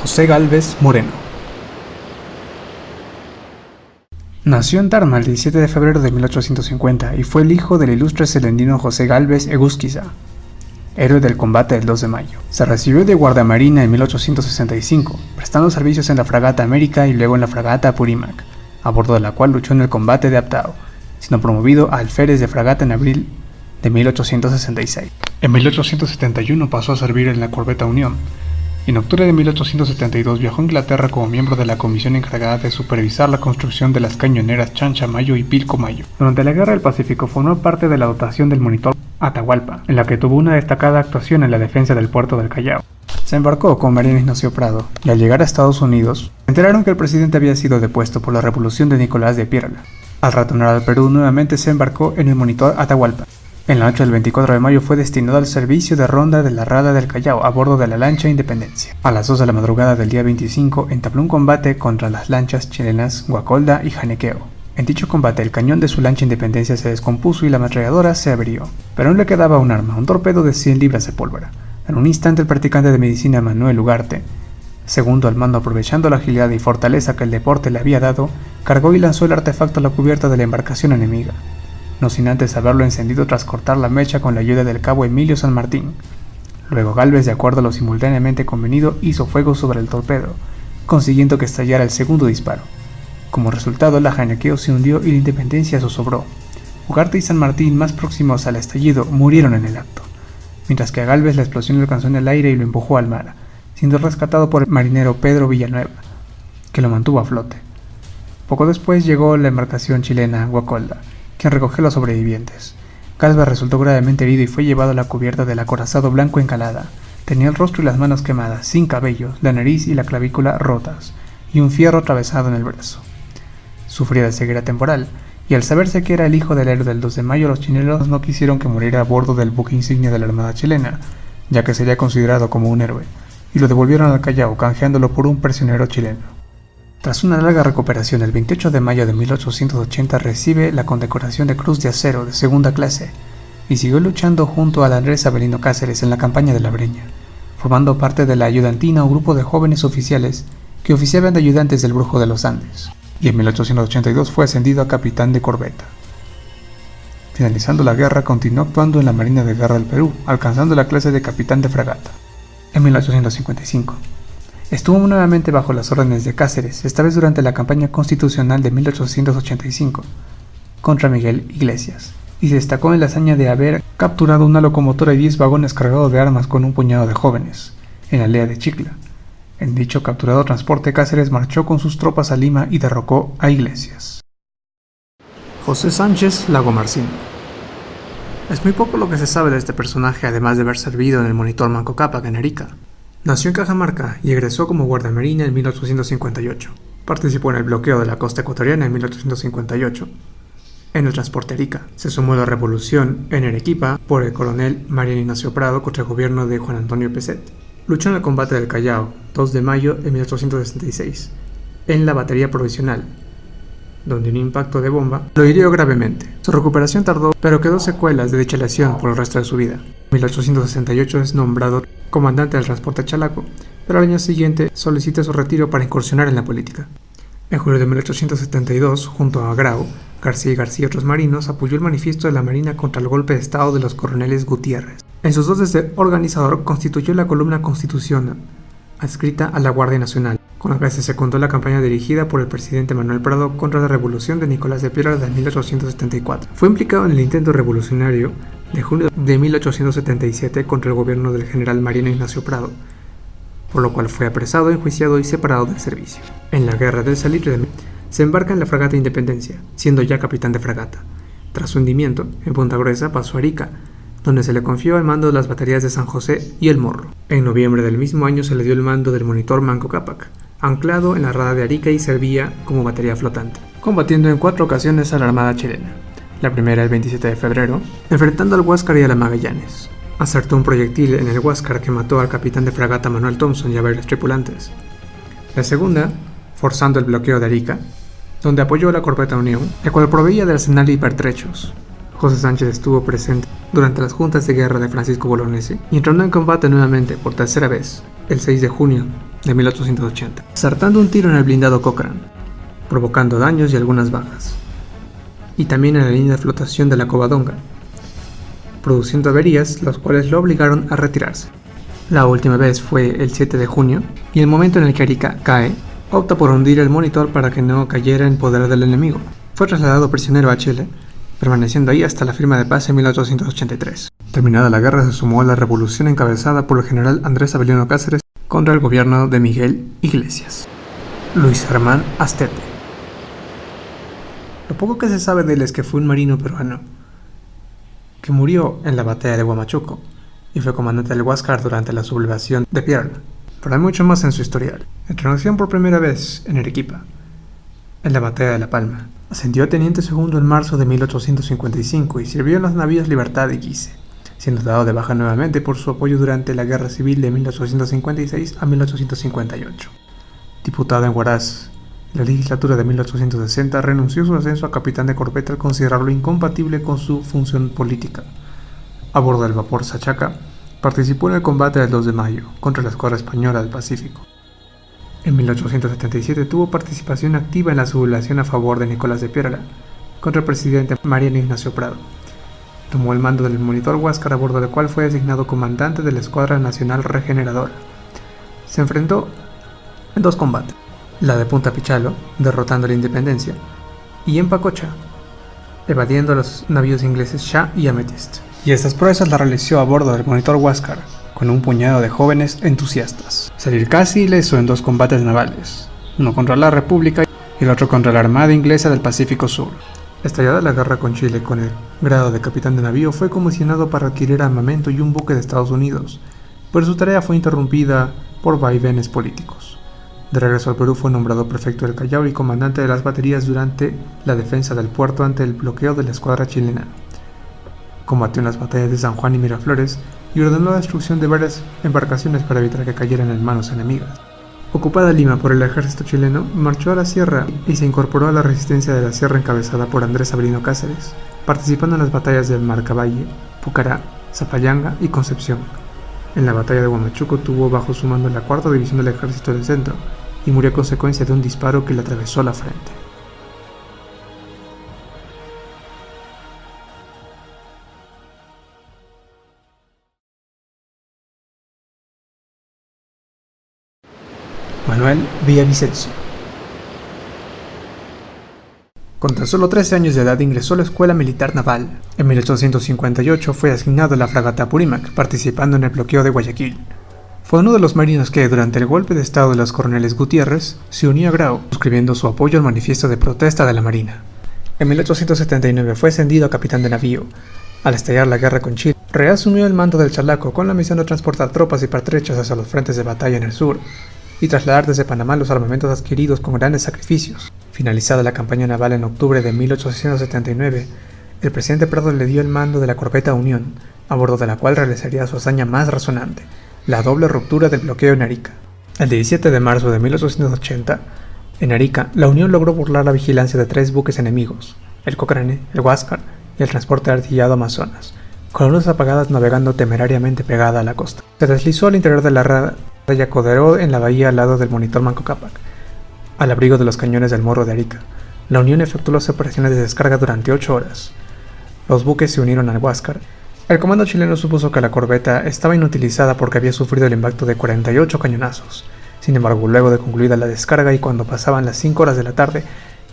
José Gálvez Moreno. Nació en Tarma el 17 de febrero de 1850 y fue el hijo del ilustre celendino José Gálvez Egusquiza, héroe del combate del 2 de mayo. Se recibió de guardiamarina en 1865, prestando servicios en la fragata América y luego en la fragata Apurímac, a bordo de la cual luchó en el combate de Aptao, siendo promovido a alférez de fragata en abril de 1866. En 1871 pasó a servir en la corbeta Unión. En octubre de 1872 viajó a Inglaterra como miembro de la comisión encargada de supervisar la construcción de las cañoneras Chancha Mayo y Pilco Mayo. Durante la Guerra del Pacífico formó parte de la dotación del monitor Atahualpa, en la que tuvo una destacada actuación en la defensa del puerto del Callao. Se embarcó con Mariano Ignacio Prado y al llegar a Estados Unidos, se enteraron que el presidente había sido depuesto por la revolución de Nicolás de Pierla. Al retornar al Perú nuevamente se embarcó en el monitor Atahualpa. En la noche del 24 de mayo fue destinado al servicio de ronda de la Rada del Callao a bordo de la lancha Independencia. A las 2 de la madrugada del día 25 entabló un combate contra las lanchas chilenas Guacolda y Janequeo. En dicho combate el cañón de su lancha Independencia se descompuso y la ametralladora se averió, pero aún le quedaba un arma, un torpedo de 100 libras de pólvora. En un instante el practicante de medicina Manuel Ugarte, segundo al mando aprovechando la agilidad y fortaleza que el deporte le había dado, cargó y lanzó el artefacto a la cubierta de la embarcación enemiga, no sin antes haberlo encendido tras cortar la mecha con la ayuda del cabo Emilio San Martín. Luego Gálvez, de acuerdo a lo simultáneamente convenido, hizo fuego sobre el torpedo, consiguiendo que estallara el segundo disparo. Como resultado, la Janequeo se hundió y la Independencia zozobró. Ugarte y San Martín, más próximos al estallido, murieron en el acto, mientras que a Gálvez la explosión le alcanzó en el aire y lo empujó al mar, siendo rescatado por el marinero Pedro Villanueva, que lo mantuvo a flote. Poco después llegó la embarcación chilena Guacolda, quien recogió a los sobrevivientes. Gálvez resultó gravemente herido y fue llevado a la cubierta del acorazado Blanco Encalada. Tenía el rostro y las manos quemadas, sin cabello, la nariz y la clavícula rotas, y un fierro atravesado en el brazo. Sufría de ceguera temporal, y al saberse que era el hijo del héroe del 2 de mayo, los chilenos no quisieron que muriera a bordo del buque insignia de la Armada chilena, ya que sería considerado como un héroe, y lo devolvieron al Callao, canjeándolo por un prisionero chileno. Tras una larga recuperación, el 28 de mayo de 1880 recibe la condecoración de Cruz de Acero de segunda clase y siguió luchando junto al Andrés Avelino Cáceres en la campaña de la Breña, formando parte de la ayudantina o grupo de jóvenes oficiales que oficiaban de ayudantes del Brujo de los Andes, y en 1882 fue ascendido a capitán de corbeta. Finalizando la guerra, continuó actuando en la Marina de Guerra del Perú, alcanzando la clase de capitán de fragata. En 1855 estuvo nuevamente bajo las órdenes de Cáceres, esta vez durante la campaña constitucional de 1885 contra Miguel Iglesias, y se destacó en la hazaña de haber capturado una locomotora y 10 vagones cargados de armas con un puñado de jóvenes, en la aldea de Chicla. En dicho capturado transporte, Cáceres marchó con sus tropas a Lima y derrocó a Iglesias. José Sánchez Lagomarsino. Es muy poco lo que se sabe de este personaje, además de haber servido en el monitor Manco Cápac en Arica. Nació en Cajamarca y egresó como guardiamarina en 1858. Participó en el bloqueo de la costa ecuatoriana en 1858. En el transporte Arica. Se sumó a la revolución en Arequipa por el coronel Mariano Ignacio Prado contra el gobierno de Juan Antonio Pezet. Luchó en el combate del Callao, 2 de mayo de 1866, en la batería provisional, donde un impacto de bomba lo hirió gravemente. Su recuperación tardó, pero quedó secuelas de dicha lesión por el resto de su vida. En 1868 es nombrado comandante del transporte Chalaco, pero al año siguiente solicita su retiro para incursionar en la política. En julio de 1872, junto a Grau, García y García y otros marinos, apoyó el manifiesto de la Marina contra el golpe de estado de los coroneles Gutiérrez. En sus dotes de organizador constituyó la columna Constitución, adscrita a la Guardia Nacional, con la que se secundó la campaña dirigida por el presidente Manuel Prado contra la revolución de Nicolás de Pierla de 1874. Fue implicado en el intento revolucionario de junio de 1877 contra el gobierno del general Mariano Ignacio Prado, por lo cual fue apresado, enjuiciado y separado del servicio. En la Guerra del Salitre se embarca en la fragata Independencia, siendo ya capitán de fragata. Tras su hundimiento, en Punta Gruesa pasó a Arica, donde se le confió el mando de las baterías de San José y El Morro. En noviembre del mismo año se le dio el mando del monitor Manco Cápac, anclado en la Rada de Arica, y servía como batería flotante, combatiendo en 4 ocasiones a la Armada chilena. La primera el 27 de febrero, enfrentando al Huáscar y a la Magallanes. Acertó un proyectil en el Huáscar que mató al capitán de fragata Manuel Thompson y a varios tripulantes. La segunda, forzando el bloqueo de Arica, donde apoyó a la corbeta Unión, la cual proveía de arsenal y pertrechos. José Sánchez estuvo presente durante las juntas de guerra de Francisco Bolognesi y entró en combate nuevamente por tercera vez, el 6 de junio de 1880, acertando un tiro en el blindado Cochrane, provocando daños y algunas bajas, y también en la línea de flotación de la Covadonga, produciendo averías, las cuales lo obligaron a retirarse. La última vez fue el 7 de junio, y el momento en el que Arica cae, opta por hundir el monitor para que no cayera en poder del enemigo. Fue trasladado prisionero a Chile, permaneciendo ahí hasta la firma de paz en 1883. Terminada la guerra, se sumó a la revolución encabezada por el general Andrés Avelino Cáceres contra el gobierno de Miguel Iglesias. Luis Germán Astete. Lo poco que se sabe de él es que fue un marino peruano que murió en la batalla de Huamachuco y fue comandante del Huáscar durante la sublevación de Piedra. Pero hay mucho más en su historial. Entró en acción por primera vez en Arequipa, en la batalla de La Palma. Ascendió a teniente segundo en marzo de 1855 y sirvió en los navíos Libertad y Guise, siendo dado de baja nuevamente por su apoyo durante la Guerra Civil de 1856 a 1858. Diputado en Huaraz, en la legislatura de 1860 renunció a su ascenso a capitán de corbeta al considerarlo incompatible con su función política. A bordo del vapor Sachaca, participó en el combate del 2 de mayo contra la escuadra española del Pacífico. En 1877 tuvo participación activa en la sublevación a favor de Nicolás de Piérola contra el presidente Mariano Ignacio Prado. Tomó el mando del monitor Huáscar, a bordo del cual fue designado comandante de la Escuadra Nacional Regeneradora. Se enfrentó en dos combates, la de Punta Pichalo, derrotando la Independencia, y en Pacocha, evadiendo a los navíos ingleses Shah y Amethyst. Y estas proezas las realizó a bordo del monitor Huáscar, con un puñado de jóvenes entusiastas. Salir casi ileso en dos combates navales, uno contra la República y el otro contra la Armada Inglesa del Pacífico Sur. Estallada la guerra con Chile con el grado de capitán de navío, fue comisionado para adquirir armamento y un buque de Estados Unidos, pero su tarea fue interrumpida por vaivenes políticos. De regreso al Perú fue nombrado prefecto del Callao y comandante de las baterías durante la defensa del puerto ante el bloqueo de la escuadra chilena. Combatió en las batallas de San Juan y Miraflores y ordenó la destrucción de varias embarcaciones para evitar que cayeran en manos enemigas. Ocupada Lima por el ejército chileno, marchó a la sierra y se incorporó a la resistencia de la sierra encabezada por Andrés Avelino Cáceres, participando en las batallas de Marcavalle, Pucará, Zapallanga y Concepción. En la batalla de Huamachuco tuvo bajo su mando la 4ª División del Ejército del Centro y murió a consecuencia de un disparo que le atravesó la frente. Manuel Villavicencio. Con tan solo 13 años de edad ingresó a la Escuela Militar Naval. En 1858 fue asignado a la fragata Apurímac, participando en el bloqueo de Guayaquil. Fue uno de los marinos que, durante el golpe de estado de los coroneles Gutiérrez, se unió a Grau, suscribiendo su apoyo al manifiesto de protesta de la Marina. En 1879 fue ascendido a capitán de navío. Al estallar la guerra con Chile, reasumió el mando del Chalaco con la misión de transportar tropas y pertrechos hacia los frentes de batalla en el sur y trasladar desde Panamá los armamentos adquiridos con grandes sacrificios. Finalizada la campaña naval en octubre de 1879, el presidente Prado le dio el mando de la corbeta Unión, a bordo de la cual realizaría su hazaña más resonante, la doble ruptura del bloqueo en Arica. El 17 de marzo de 1880, en Arica, la Unión logró burlar la vigilancia de 3 buques enemigos, el Cochrane, el Huáscar y el transporte artillado Amazonas, con luces apagadas navegando temerariamente pegada a la costa. Se deslizó al interior de la raya Coderó en la bahía al lado del monitor Manco Cápac, al abrigo de los cañones del Morro de Arica. La Unión efectuó las operaciones de descarga durante 8 horas. Los buques se unieron al Huáscar. El comando chileno supuso que la corbeta estaba inutilizada porque había sufrido el impacto de 48 cañonazos. Sin embargo, luego de concluida la descarga y cuando pasaban las 5 horas de la tarde,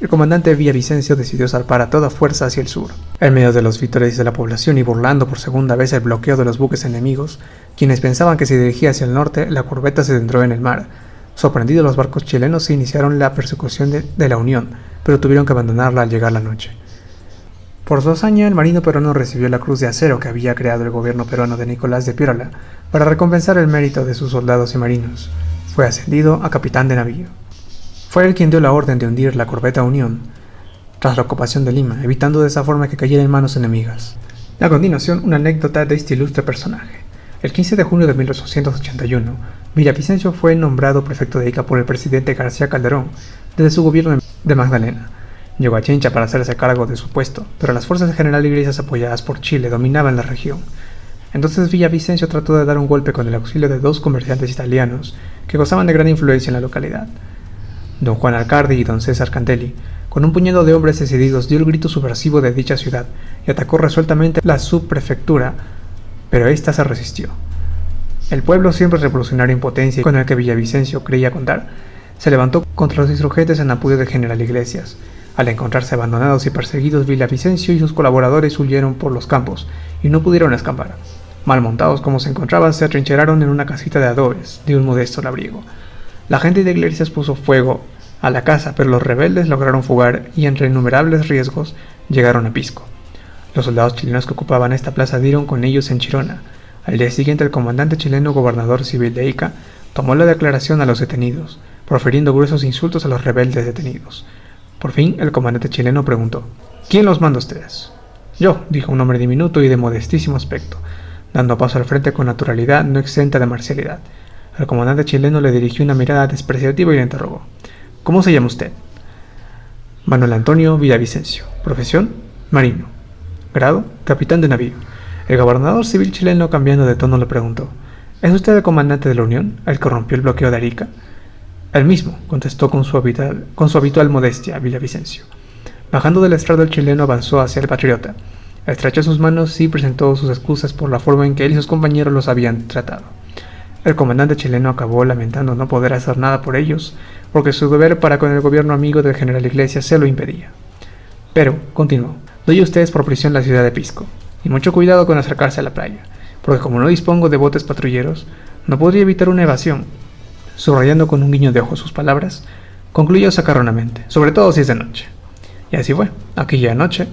el comandante Villavicencio decidió zarpar a toda fuerza hacia el sur. En medio de los vítores de la población y burlando por segunda vez el bloqueo de los buques enemigos, quienes pensaban que se dirigía hacia el norte, la corbeta se adentró en el mar. Sorprendidos, los barcos chilenos se iniciaron la persecución de la Unión, pero tuvieron que abandonarla al llegar la noche. Por su hazaña, el marino peruano recibió la Cruz de Acero que había creado el gobierno peruano de Nicolás de Piérola para recompensar el mérito de sus soldados y marinos. Fue ascendido a capitán de navío. Fue él quien dio la orden de hundir la corbeta Unión tras la ocupación de Lima, evitando de esa forma que cayera en manos enemigas. A continuación, una anécdota de este ilustre personaje. El 15 de junio de 1881, Villavicencio fue nombrado prefecto de Ica por el presidente García Calderón desde su gobierno de Magdalena. Llegó a Chincha para hacerse cargo de su puesto, pero las fuerzas generales inglesas apoyadas por Chile dominaban la región. Entonces Villavicencio trató de dar un golpe con el auxilio de 2 comerciantes italianos que gozaban de gran influencia en la localidad, don Juan Alcardi y don César Cantelli. Con un puñado de hombres decididos dio el grito subversivo de dicha ciudad y atacó resueltamente la subprefectura, pero ésta se resistió. El pueblo, siempre revolucionario en potencia y con el que Villavicencio creía contar, se levantó contra los insurgentes en apoyo del general Iglesias. Al encontrarse abandonados y perseguidos, Villavicencio y sus colaboradores huyeron por los campos y no pudieron escapar. Mal montados como se encontraban, se atrincheraron en una casita de adobes de un modesto labriego. La gente de Iglesias puso fuego a la casa, pero los rebeldes lograron fugar y entre innumerables riesgos llegaron a Pisco. Los soldados chilenos que ocupaban esta plaza dieron con ellos en Chirona. Al día siguiente, el comandante chileno, gobernador civil de Ica, tomó la declaración a los detenidos, profiriendo gruesos insultos a los rebeldes detenidos. Por fin, el comandante chileno preguntó: ¿Quién los manda a ustedes? Yo, dijo un hombre diminuto y de modestísimo aspecto, dando paso al frente con naturalidad no exenta de marcialidad. El comandante chileno le dirigió una mirada despreciativa y le interrogó: ¿Cómo se llama usted? Manuel Antonio Villavicencio. Profesión: marino. Grado: capitán de navío. El gobernador civil chileno, cambiando de tono, le preguntó: ¿Es usted el comandante de la Unión, el que rompió el bloqueo de Arica? El mismo, contestó con su habitual modestia Villavicencio. Bajando del estrado, el chileno avanzó hacia el patriota. Estrechó sus manos y presentó sus excusas por la forma en que él y sus compañeros los habían tratado. El comandante chileno acabó lamentando no poder hacer nada por ellos, porque su deber para con el gobierno amigo del general Iglesias se lo impedía. Pero, continuó, doy a ustedes por prisión la ciudad de Pisco, y mucho cuidado con acercarse a la playa, porque como no dispongo de botes patrulleros, no podría evitar una evasión. Subrayando con un guiño de ojo sus palabras, concluyó sacarronamente, sobre todo si es de noche. Y así fue. Aquella noche,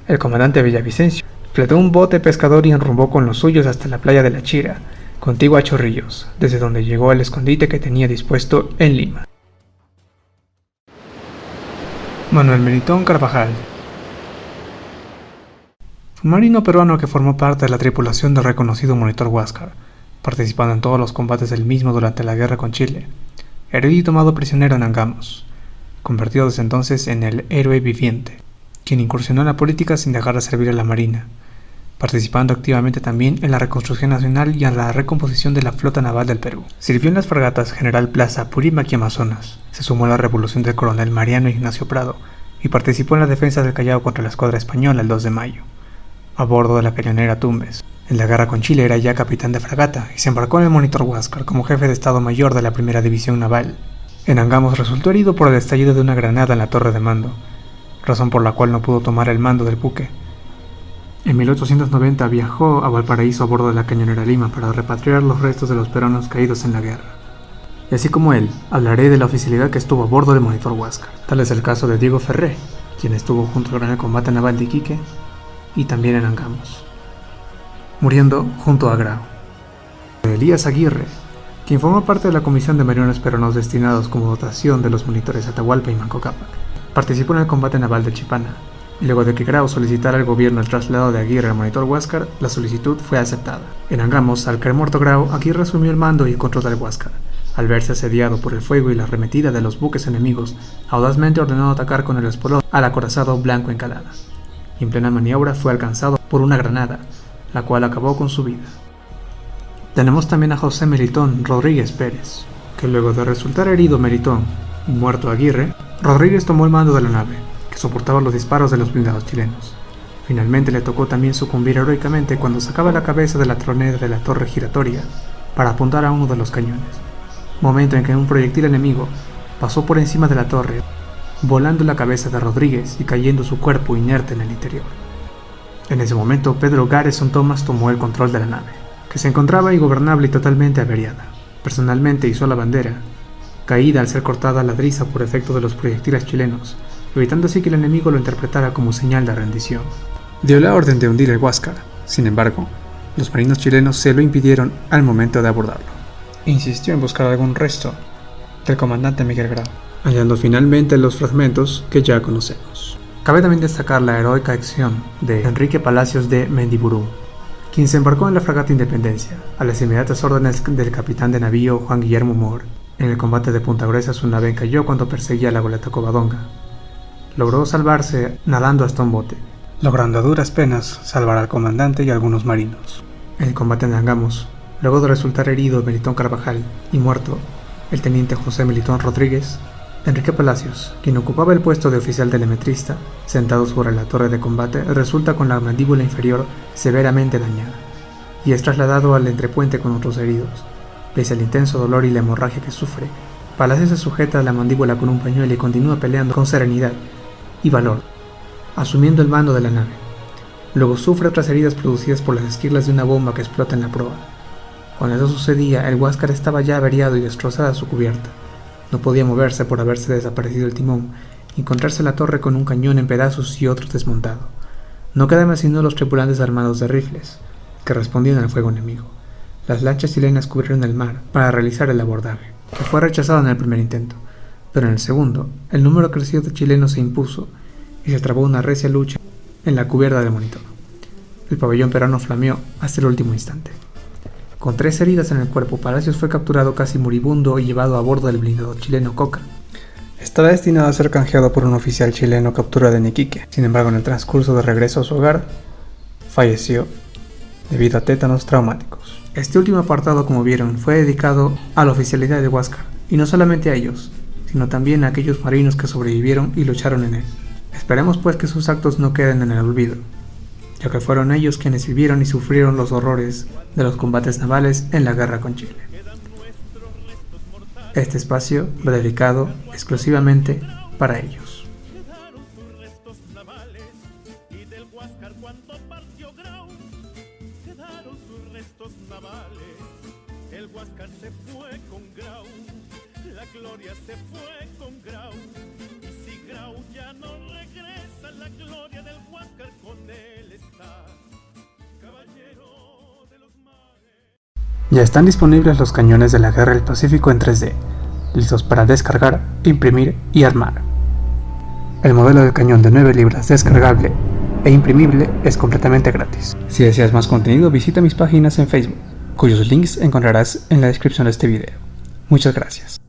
el comandante Villavicencio fletó un bote pescador y enrumbó con los suyos hasta la playa de La Chira, contigua a Chorrillos, desde donde llegó al escondite que tenía dispuesto en Lima. Manuel Melitón Carvajal, un marino peruano que formó parte de la tripulación del reconocido monitor Huáscar, participando en todos los combates del mismo durante la guerra con Chile, herido y tomado prisionero en Angamos, convertido desde entonces en el héroe viviente, quien incursionó en la política sin dejar de servir a la marina, participando activamente también en la reconstrucción nacional y en la recomposición de la flota naval del Perú. Sirvió en las fragatas General Plaza, Purímac y Amazonas, se sumó a la revolución del coronel Mariano Ignacio Prado y participó en la defensa del Callao contra la escuadra española el 2 de mayo, a bordo de la cañonera Tumbes. En la guerra con Chile era ya capitán de fragata y se embarcó en el monitor Huáscar como jefe de Estado Mayor de la Primera División Naval. En Angamos resultó herido por el estallido de una granada en la torre de mando, razón por la cual no pudo tomar el mando del buque. En 1890 viajó a Valparaíso a bordo de la cañonera Lima para repatriar los restos de los peruanos caídos en la guerra. Y así como él, hablaré de la oficialidad que estuvo a bordo del monitor Huáscar. Tal es el caso de Diego Ferré, quien estuvo junto al Gran Combate Naval de Iquique y también en Angamos, muriendo junto a Grau. Elías Aguirre, quien formó parte de la comisión de marines peruanos destinados como dotación de los monitores Atahualpa y Manco Cápac, participó en el combate naval de Chipana, y luego de que Grau solicitara al gobierno el traslado de Aguirre al monitor Huáscar, la solicitud fue aceptada. En Angamos, al caer muerto Grau, Aguirre asumió el mando y el control del Huáscar. Al verse asediado por el fuego y la arremetida de los buques enemigos, audazmente ordenó atacar con el espolón al acorazado Blanco Encalada. Y en plena maniobra fue alcanzado por una granada, la cual acabó con su vida. Tenemos también a José Melitón Rodríguez Pérez, que luego de resultar herido Melitón y muerto Aguirre, Rodríguez tomó el mando de la nave, que soportaba los disparos de los blindados chilenos. Finalmente le tocó también sucumbir heroicamente cuando sacaba la cabeza de la tronera de la torre giratoria para apuntar a uno de los cañones, momento en que un proyectil enemigo pasó por encima de la torre, volando la cabeza de Rodríguez y cayendo su cuerpo inerte en el interior. En ese momento, Pedro Garrison Thomas tomó el control de la nave, que se encontraba ingobernable y totalmente averiada. Personalmente izó la bandera, caída al ser cortada la ladriza por efecto de los proyectiles chilenos, evitando así que el enemigo lo interpretara como señal de rendición. Dio la orden de hundir el Huáscar. Sin embargo, los marinos chilenos se lo impidieron al momento de abordarlo. Insistió en buscar algún resto del comandante Miguel Grau, hallando finalmente los fragmentos que ya conocemos. Cabe también destacar la heroica acción de Enrique Palacios de Mendiburu, quien se embarcó en la fragata Independencia, a las inmediatas órdenes del capitán de navío Juan Guillermo Moore. En el combate de Punta Gruesa su nave encalló cuando perseguía la goleta Covadonga. Logró salvarse nadando hasta un bote, logrando a duras penas salvar al comandante y a algunos marinos. En el combate en Angamos, luego de resultar herido Melitón Carvajal y muerto el teniente José Melitón Rodríguez, Enrique Palacios, quien ocupaba el puesto de oficial telemetrista, sentado sobre la torre de combate, resulta con la mandíbula inferior severamente dañada, y es trasladado al entrepuente con otros heridos. Pese al intenso dolor y la hemorragia que sufre, Palacios se sujeta a la mandíbula con un pañuelo y continúa peleando con serenidad y valor, asumiendo el mando de la nave. Luego sufre otras heridas producidas por las esquirlas de una bomba que explota en la proa. Cuando eso sucedía, el Huáscar estaba ya averiado y destrozada su cubierta. No podía moverse por haberse desaparecido el timón y encontrarse la torre con un cañón en pedazos y otro desmontado. No quedaban sino los tripulantes armados de rifles, que respondían al fuego enemigo. Las lanchas chilenas cubrieron el mar para realizar el abordaje, que fue rechazado en el primer intento, pero en el segundo, el número crecido de chilenos se impuso y se trabó una recia lucha en la cubierta del monitor. El pabellón peruano flameó hasta el último instante. Con 3 heridas en el cuerpo, Palacios fue capturado casi moribundo y llevado a bordo del blindado chileno Coca. Estaba destinado a ser canjeado por un oficial chileno capturado en Iquique. Sin embargo, en el transcurso de regreso a su hogar, falleció debido a tétanos traumáticos. Este último apartado, como vieron, fue dedicado a la oficialidad de Huáscar, y no solamente a ellos, sino también a aquellos marinos que sobrevivieron y lucharon en él. Esperemos pues que sus actos no queden en el olvido, ya que fueron ellos quienes vivieron y sufrieron los horrores de los combates navales en la guerra con Chile. Este espacio va dedicado exclusivamente para ellos. El Huáscar se fue con Grau, la gloria se fue con Grau, y si Grau ya no regresa, la gloria del Huáscar con él está, caballero de los mares. Ya están disponibles los cañones de la Guerra del Pacífico en 3D, listos para descargar, imprimir y armar. El modelo del cañón de 9 libras descargable e imprimible es completamente gratis. Si deseas más contenido, visita mis páginas en Facebook, cuyos links encontrarás en la descripción de este video. Muchas gracias.